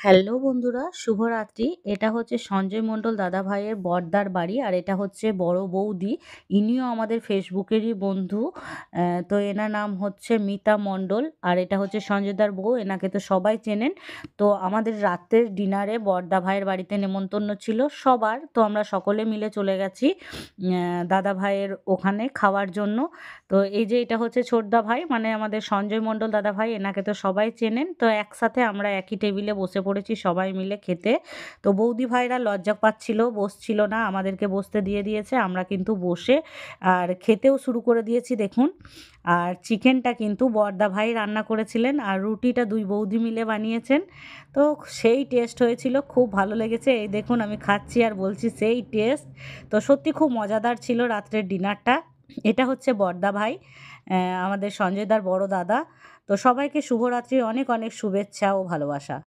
Hello বন্ধুরা, শুভরাত্রি। এটা হচ্ছে সঞ্জয় মণ্ডল দাদাভাইয়ের বড়দার বাড়ি। আর এটা হচ্ছে বড় বৌদি। ইনিও আমাদের ফেসবুকেরই বন্ধু। তো এনার নাম হচ্ছে মিতা মণ্ডল। আর এটা হচ্ছে সঞ্জয়দার বউ। এনাকে তো সবাই চেনেন। তো আমাদের রাত্রের ডিনারে বড়দা ভাইয়ের বাড়িতে নেমন্তন্ন ছিল সবার। তো আমরা সকলে মিলে চলে গেছি দাদা ভাইয়ের ওখানে খাওয়ার জন্য। তো এই যে এটা হচ্ছে ছোটদা ভাই, মানে আমাদের সঞ্জয় মণ্ডল দাদা ভাই, এনাকে তো সবাই চেনেন। তো একসাথে আমরা একই টেবিলে বসে পড়েছি সবাই মিলে খেতে। তো বৌদি ভাইরা লজ্জা পাচ্ছিল, বসছিল না, আমাদেরকে বসতে দিয়ে দিয়েছে। আমরা কিন্তু বসে আর খেতেও শুরু করে দিয়েছি দেখুন। আর চিকেনটা কিন্তু বড়দা ভাই রান্না করেছিলেন, আর রুটিটা দুই বৌদি মিলে বানিয়েছেন। তো সেই টেস্ট হয়েছিল, খুব ভালো লেগেছে। এই দেখুন আমি খাচ্ছি আর বলছি সেই টেস্ট। তো সত্যি খুব মজাদার ছিল রাত্রের ডিনারটা। এটা হচ্ছে বড়দা ভাই, আমাদের সঞ্জয়দার বড় দাদা। তো সবাইকে শুভরাত্রির অনেক অনেক শুভেচ্ছা ও ভালোবাসা।